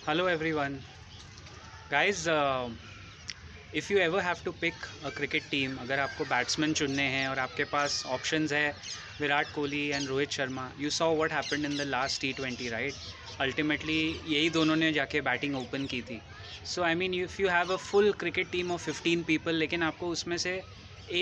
Hello everyone. Guys, if you ever have to pick a cricket team, अगर आपको batsman चुनने हैं और आपके पास ऑप्शंस है Virat Kohli and Rohit Sharma, you saw what happened in the last T20, right? Ultimately यही दोनों ने जाके बैटिंग ओपन की थी. So I mean if you have a full cricket team of 15 people, लेकिन आपको उसमें से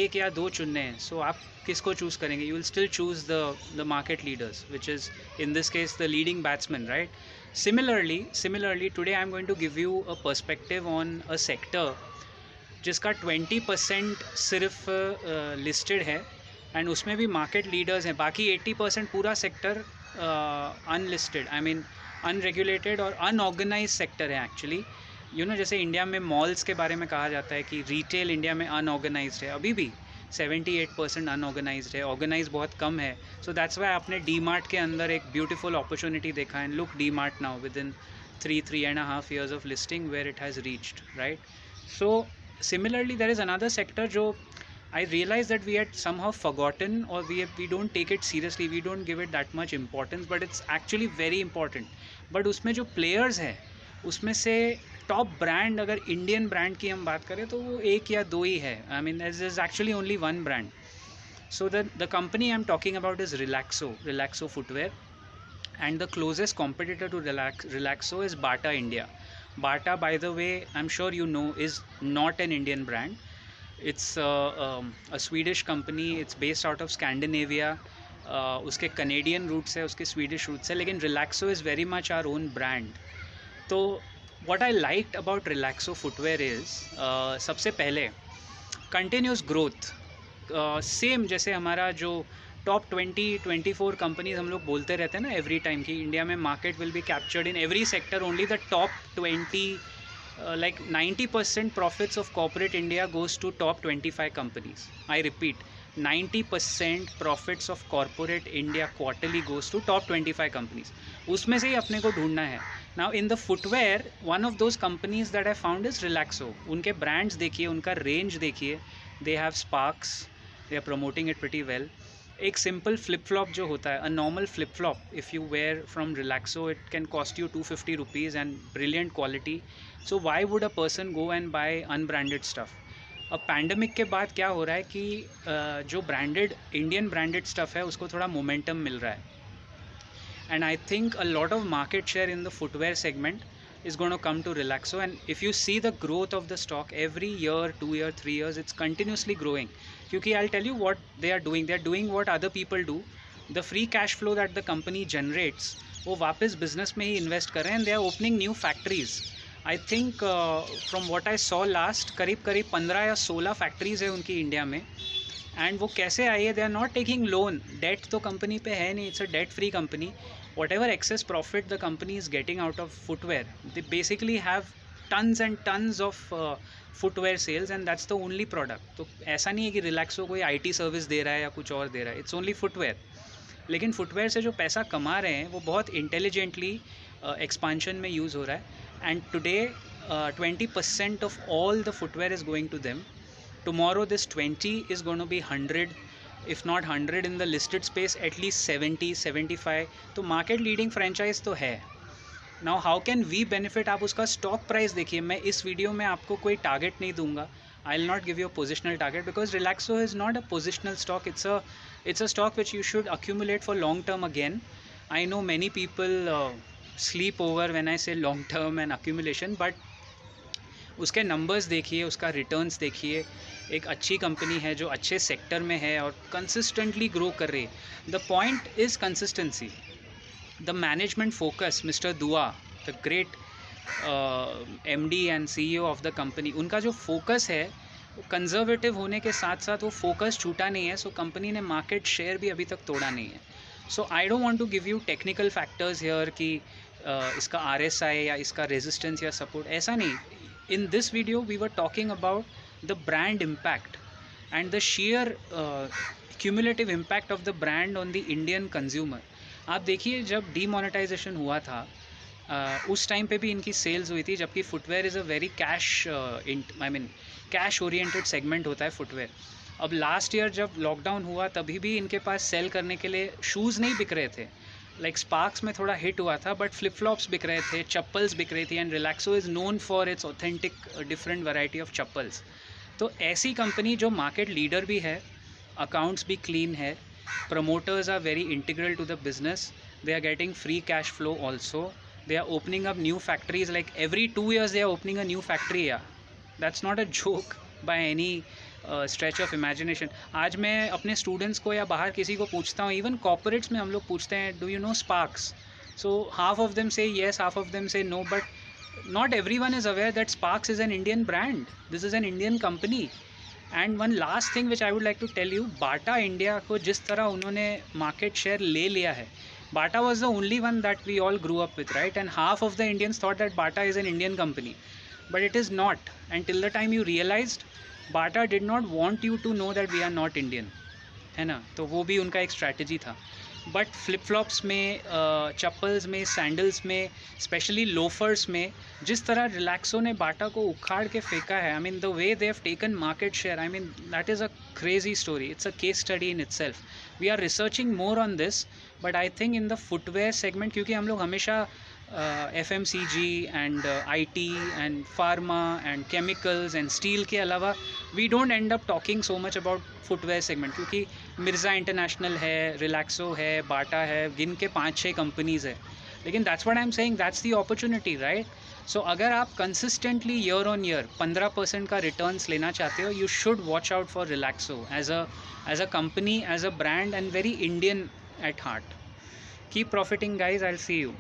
एक या दो चुनने हैं, सो आप किसको चूज़ करेंगे? You will still choose the market leaders, which is in this case the leading batsman, right? Similarly, today I'm going to give you a perspective on a sector जिसका 20% सिर्फ लिस्टेड है एंड उसमें भी market leaders हैं. बाकी 80% पूरा sector unlisted, I mean unregulated और unorganised sector है एक्चुअली. जैसे इंडिया में मॉल्स के बारे में कहा जाता है कि रिटेल इंडिया में अनऑर्गेनाइज्ड है, अभी भी 78% अनऑर्गेनाइज्ड है, ऑर्गेनाइज बहुत कम है. सो दैट्स वाई आपने डी मार्ट के अंदर एक ब्यूटीफुल अपॉर्चुनिटी देखा है. Look D mart now with in 3.5 years of listing where it has reached, right? So similarly there is another sector jo I realize that we had somehow forgotten, or we don't take it seriously, we don't give it that much importance, but it's actually very important. But उसमें जो players हैं उसमें से top brand, अगर Indian brand की हम बात करें तो वो एक या दो ही है. I mean there is actually only one brand. So the company I am talking about is Relaxo footwear, and the closest competitor to Relaxo is Bata India. Bata, by the way, I'm sure you know, is not an Indian brand. It's a Swedish company. It's based out of Scandinavia. उसके Canadian roots है, उसके Swedish roots है, लेकिन Relaxo is very much our own brand. तो what I liked about Relaxo footwear is सबसे पहले continuous growth. Same जैसे हमारा जो टॉप 20-24 कंपनीज हम लोग बोलते रहते हैं ना एवरी टाइम कि इंडिया में market will be captured in every sector, only the top 20, like 90% profits of corporate India goes to top 25 companies. I repeat, 90% profits of corporate India quarterly goes to top 25 companies. उसमें से ही अपने को ढूंढना है. Now in the footwear, one of those companies that I found is Relaxo. उनके brands देखिए, उनका range देखिए. They have Sparks. They are promoting it pretty well. एक सिंपल फ्लिप फ्लॉप जो होता है, a normal flip flop if you wear from Relaxo, it can cost you 250 rupees and brilliant quality. So why would a person go and buy unbranded stuff? अब pandemic के बाद क्या हो रहा है कि जो ब्रांडेड इंडियन ब्रांडेड स्टफ़ है उसको थोड़ा मोमेंटम मिल रहा है. And I think a lot of market share in the footwear segment is going to come to Relaxo. And if you see the growth of the stock every year, 2 years, 3 years, it's continuously growing. Because I'll tell you what they are doing what other people do. The free cash flow that the company generates, वो वापस business में ही invest कर रहे हैं, and they are opening new factories. I think from what I saw last, करीब 15 या 16 factories है उनकी इंडिया में. एंड वो कैसे आई है? They are not taking loan, debt तो कंपनी पे है नहीं, it's a debt free company. Whatever excess profit the company is getting out of footwear, they basically have tons and tons of footwear sales, and that's the only product. तो ऐसा नहीं है कि रिलैक्सो कोई IT service दे रहा है या कुछ और दे रहा है, इट्स ओनली फुटवेयर. लेकिन फुटवेयर से जो पैसा कमा रहे हैं वो बहुत इंटेलिजेंटली एक्सपांशन में यूज़ हो रहा है. And today 20% of all the footwear is going to them. Tomorrow this 20 is going to be 100, if not 100 in the listed space, at least 70-75. तो मार्केट लीडिंग फ्रेंचाइज तो है. Now how can we benefit? आप उसका stock price देखिए. मैं इस video में आपको कोई टारगेट नहीं दूंगा. I will not give you a positional target because Relaxo is not a positional stock. It's a stock which you should accumulate for long term again. I know many people sleep over when I say long term and accumulation, but उसके numbers देखिए, उसका returns देखिए. एक अच्छी company है जो अच्छे sector में है और कंसिस्टेंटली ग्रो कर रही है. The point is consistency. The management focus, mister Dua, the great MD and CEO of the company, उनका जो फोकस है वो कंजर्वेटिव होने के साथ साथ वो फोकस छूटा नहीं है. सो कंपनी ने मार्केट शेयर भी अभी तक तोड़ा नहीं है. So I don't want to give you technical factors here कि इसका RSI या इसका रेजिस्टेंस या सपोर्ट, ऐसा नहीं. In this video we were talking about the brand impact and the sheer cumulative impact of the brand on the Indian consumer. आप देखिए जब डीमोनेटाइजेशन हुआ था उस टाइम पे भी इनकी सेल्स हुई थी, जबकि footwear is a very cash oriented segment होता है फुटवेयर. अब लास्ट ईयर जब लॉकडाउन हुआ तभी भी इनके पास सेल करने के लिए शूज़ नहीं बिक रहे थे. लाइक स्पार्क्स में थोड़ा हिट हुआ था, बट फ्लिप फ्लॉप्स बिक रहे थे, चप्पल्स बिक रही थी, and Relaxo is known for its authentic different variety of chappals. तो ऐसी कंपनी जो मार्केट लीडर भी है, अकाउंट्स भी क्लीन है, promoters are very integral to the business, they are getting free cash flow also, they are opening up new factories, like every 2 years they are opening a new factory, yeah, that's not a joke by any stretch of imagination। आज मैं अपने students को या बाहर किसी को पूछता हूँ, इवन कॉर्पोरेट्स में हम लोग पूछते हैं, do you know Sparks, so half of them say yes, half of them say no, but not everyone is aware that Sparks is an Indian brand, this is an Indian company। And one last thing which I would like to tell you, Bata India को जिस तरह उन्होंने market share ले लिया है, Bata was the only one that we all grew up with, right, and half of the Indians thought that Bata is an Indian company, but it is not, and till the time you realized Bata did not want you to know that we are not Indian, है ना, तो वो भी उनका एक strategy था। But flip flops में, चप्पल्स में, सैंडल्स में, स्पेशली लोफर्स में, जिस तरह रिलैक्सो ने बाटा को उखाड़ के फेंका है, I mean the way they have taken market share, I mean that is a crazy story, it's a case study in itself. We are researching more on this, but I think in the footwear segment, क्योंकि हम लोग हमेशा FMCG and IT and pharma and chemicals and steel के अलावा we don't end up talking so much about footwear segment, क्योंकि Mirza international है, रिलैक्सो है, बाटा है, गिन के 5-6 कंपनीज़ है, लेकिन that's what I am saying, that's the opportunity, right. So अगर आप कंसिस्टेंटली ईयर ऑन ईयर 15% का रिटर्न्स लेना चाहते हो, you should watch out for Relaxo as a company, as a brand, and very Indian at heart. Keep profiting guys, I will see you.